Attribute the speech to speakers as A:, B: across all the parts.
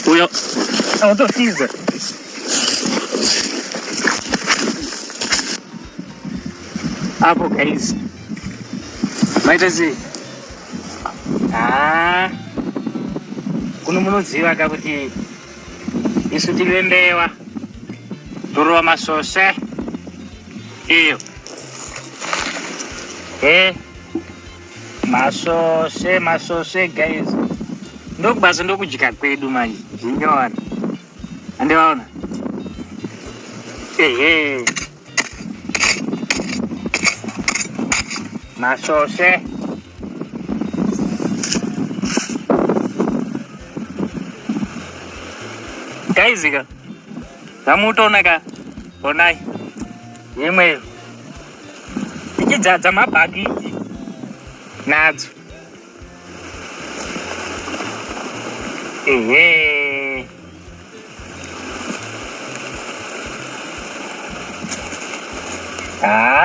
A: uyo autofiza hapo guys, maitezi kuno munoziva ka kuti isu tirembewa turova masose iyo masose guys, ndokubasa ndokudya kwedu manje zvinyowani andivaona masose guys ka zamutoona ka onai yemweyo tichidzadza mabhakiti nadzo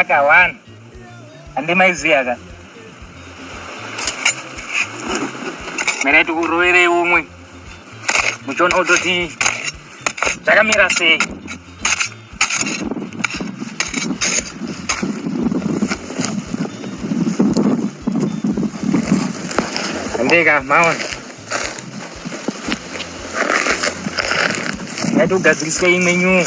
A: kawana andimaiziya ka mera tikuroverei umwe muchiona kutoti zvakamira sei. Andika maona ngatogadzirisa imwe nyuu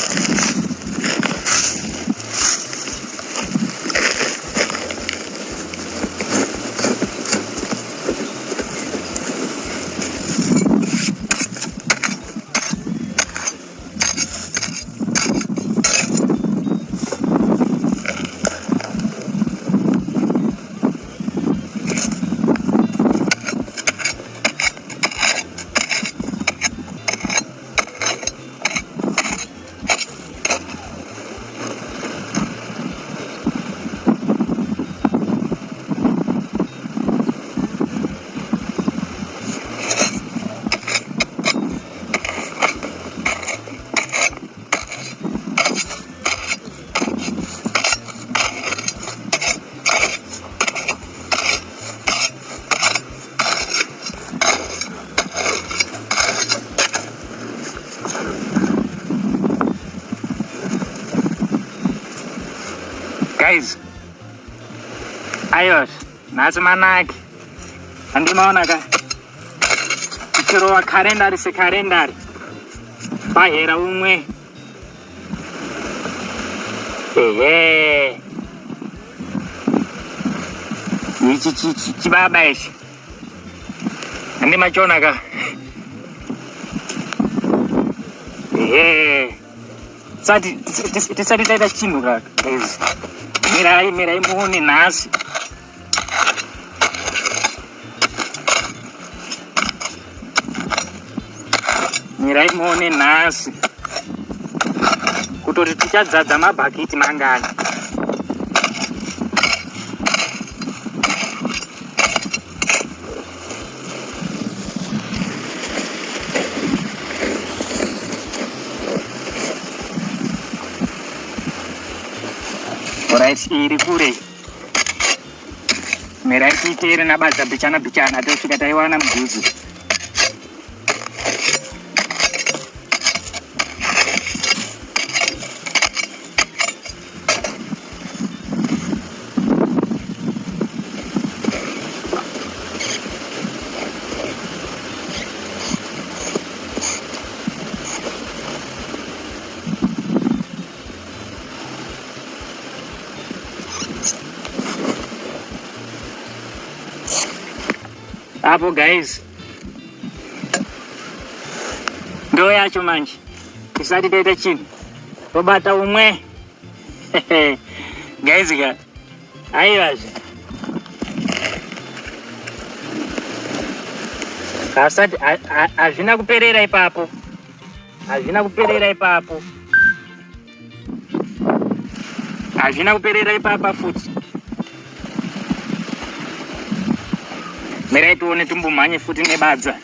A: guys. Ayos nhasi manaki andimaona ka tichirova karendari sekarendari pahera umwe ichi chibaba ichi andimachiona ka tisati taita chinhu ka guys. Mirai muone nhasi mirai muone nhasi kutoti tichadzadza mabhakiti mangani. Alright, iri kure mirai tiiteere nabadza bichana tosvika taiwana mudhuzi. Hapo guys, ndo yacho manje tisati taita chinhu tobata umwe guys ka aivazve asati hazvina kuperera ipapo, hazvina kuperera ipapa futi. Mirai tuone tumbomhanye futi nebadza.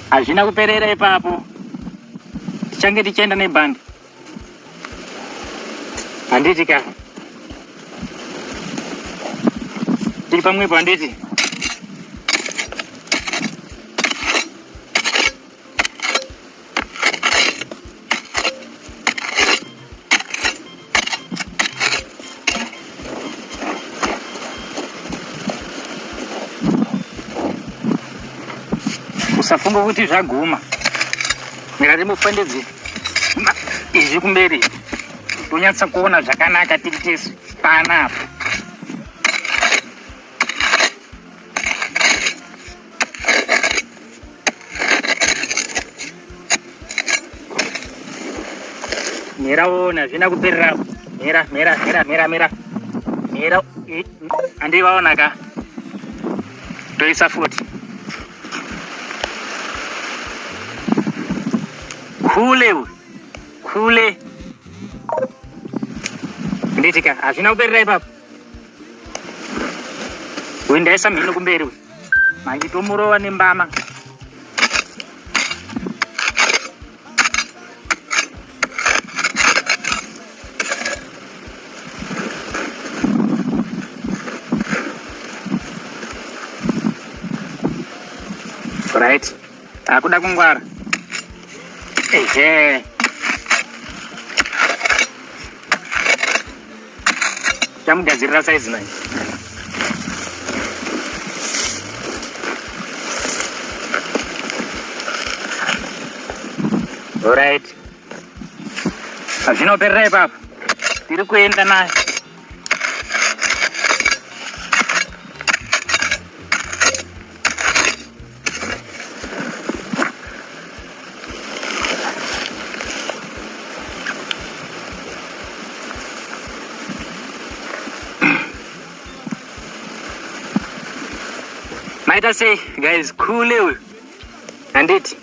A: hazvina kuperera ipapo, tichange tichienda nebhandi. Handiti ka tiri pamwepo, handiti usafunga kuti zvaguma. Mirari mufandedzi izvi kumberi tonyatsa kuona zvakanaka tiri tese panapa. Miraona zvina kuperera. Mira andivaona ka toisa futi kule nditika hazvina kuperera ipapo. Uendaisa mhino kumberi manje tomurova nembama. Right, akuda kungwara. Ehe, chamugadzirira saizi nai. Alright, hazvina kuperera ipapo, tiri kuenda naye. Maita sei guys, kule uyu handiti.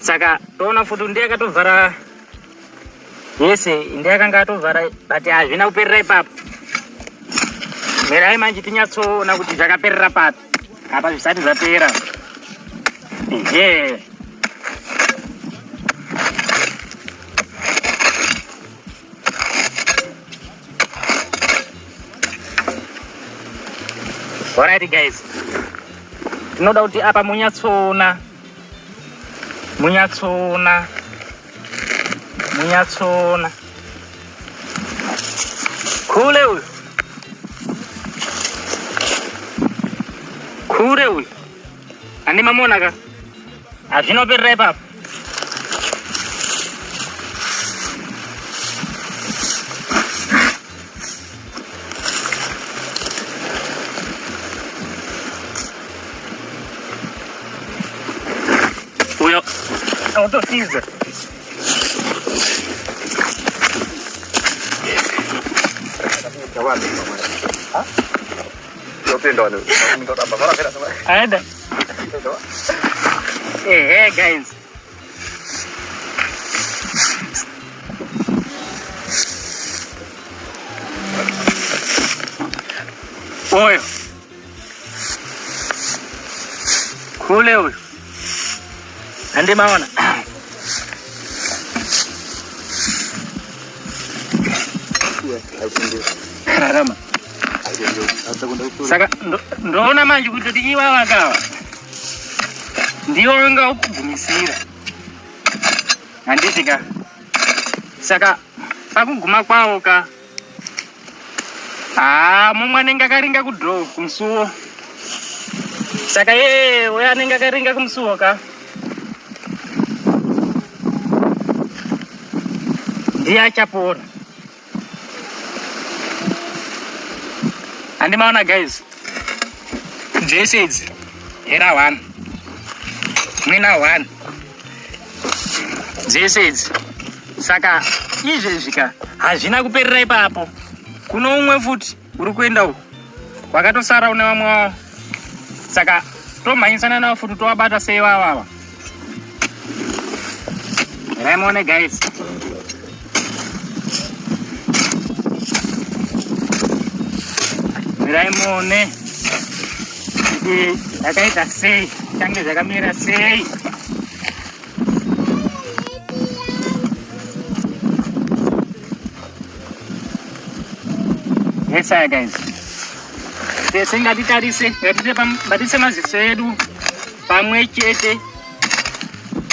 A: Saka toona futi ndiyakatovhara yese, ndiyakanga atovhara but hazvina kuperera ipapo. Mirai manje tinyatsoona kuti zvakaperera papi apa zvisati zvapera. Ehe, alright guys, tinoda kuti apa munyatsoona kule uyu ane mamona ka hazvina kuperera ipapo. Uyo autotiza ada. Hey guys, oyo kule uyu handimaona. Rarama saka ndoona manje kuti ivava kava ndiyo vanga ukugumisira, handiti ka. Saka pakuguma kwavo ka mumwe anenge akaringa kudhoo kumusuwo. Saka yeye uyo anenge akaringa kumusuwo ka ndiye achapora. Handimaona guys, dzese idzi hera 1 mwina 1 dzese idzi. Saka izvezvi ka hazvina kuperera ipapo. Kuno umwe futi uri kuenda uku wakatosara une vamwe wavo. Saka tomhanyisana navo futi tovabata sei vavava. Raimone guys, raimone yakaita sei, change zvakamira sei. Yes, guys. Tese ngatitarise ngatise maziso edu pamwe chete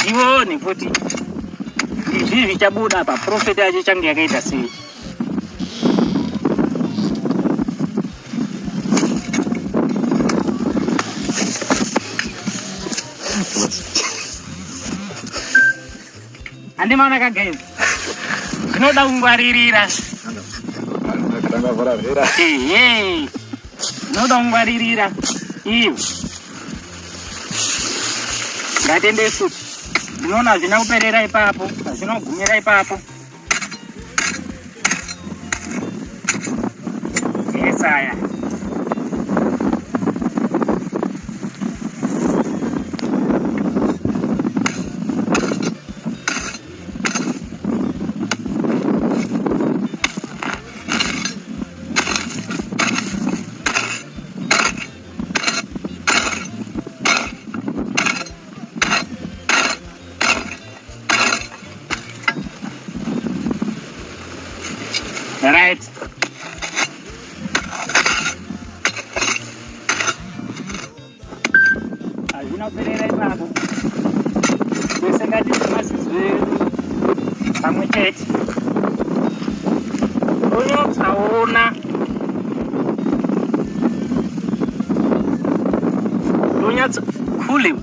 A: iwone kuti izvi zvichabuda pa prophet yacho changu yakaita sei. Andimaona ka guys. Zvinoda kungwaririra. Noda kungwaririra iyo ngatende futi ndinoona zvina kuperera ipapo zvinogumira ipapo. Esaya right. Azvina kuperera ipapo. Tese ngatise maziso edu pamwe chete. Tonyatsaona. Kule.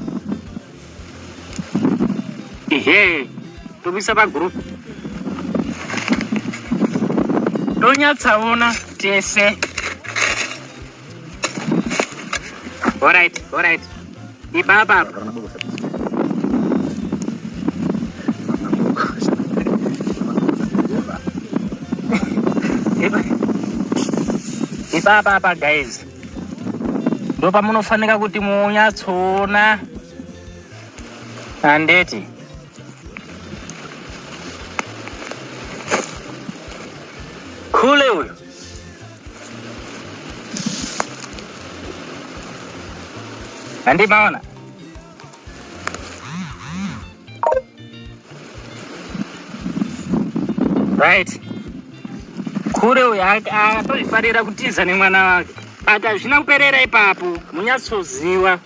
A: Ehe. Tobisa pa group. Tonyatsaona tese. All right. Ibaba. Ibaba guys. Ndo pamunofanika kuti munyatsoona andeti. Kule huyo. Andimaona. Right. Kule huyo akatozvifarira kutiza nemwana wake. Ata zvina kuperera ipapo munyatsoziva.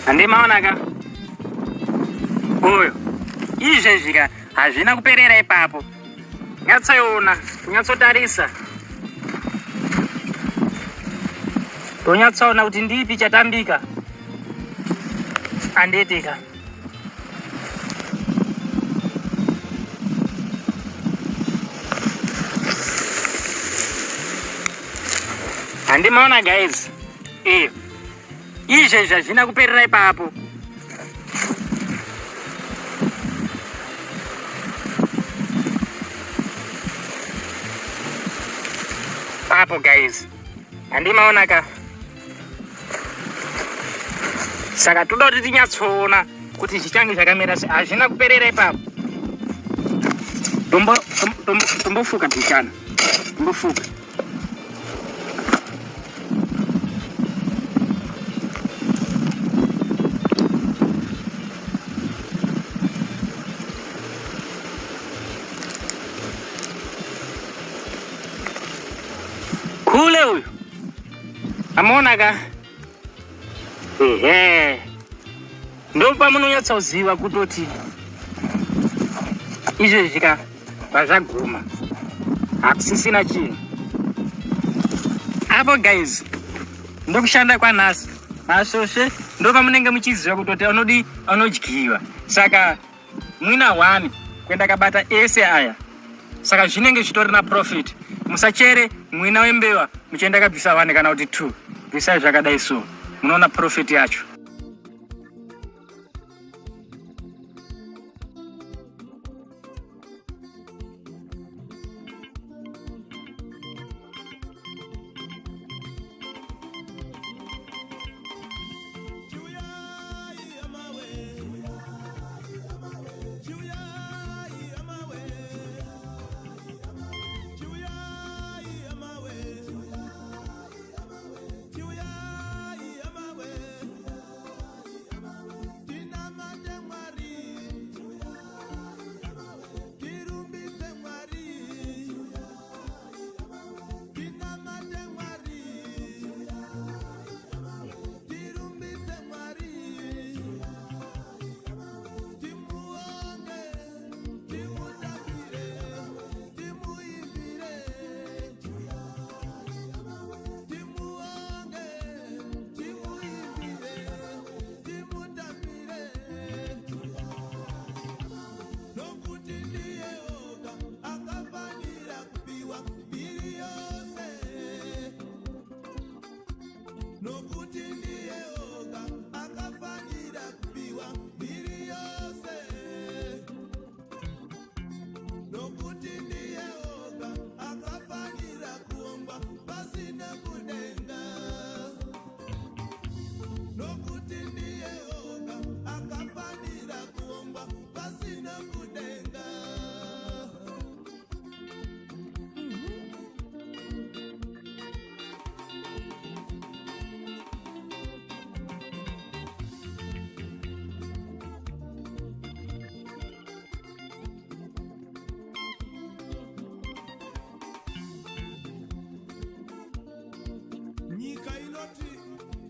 A: Andimaona ka uyo izvezvika hazvina kuperera ipapo. Nyatsoona kunyatsotarisa tonyatsoona kuti ndipi chatambika anditika. Andimaona guys. Izvezvi hazvina kuperera ipapo. Papo guys. Andimaona ka. Saka toda kuti tinyatsoona kuti zvichange zvakamira sei. Hazvina kuperera ipapo. Tombofuka tichana. Tombofuka. Kule huyu. Amona ka. Ndo pamunonyatsoziva kutoti izvezvika zvaguma. Hakusisina chinhu. Apo guys. Ndokushanda kwanhasi. Masvosve ndo pamunenge muchiziva kutoti anodyiwa. Saka mwina 1 kwenda kabata ese aya. Saka zvinenge zvitori na profit. Musachere mwina wembewa muchienda kabvisa 1 kana kuti 2. Bvisai zvakadai so. Munoona profit yacho.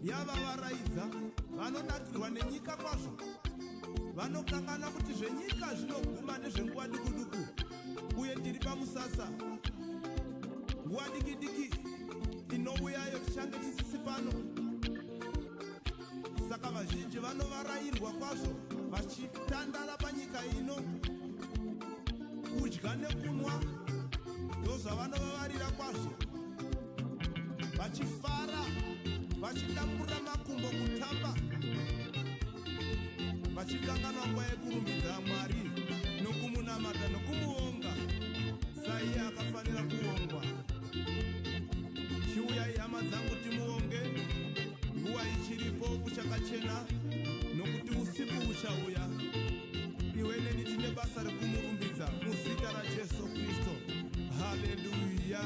B: yavavaraidza vanonakirwa nenyika kwazvo, vanokangana kuti zvenyika zvinoguma nezvenguva duku-duku, uye tiri pamusasa. Nguva diki-diki inouyayo tichange tisisi pano. Saka vazhinji vanovarairwa kwazvo vachitandara panyika ino, kudya nekunwa ndozvavanovavarira kwazvo, vachifara, vachidambura makumbo kutamba, vachikanganwa nguva yekurumbidza Mwari nokumunamata nokumuonga saiye akafanira kuongwa. Chiuyai hama dzangu timuonge nguva ichiripo kuchakachena, nokuti usiku uchauya. Iwe neni tine basa rekumurumbidza muzita raJesu Kristu. Haleluya.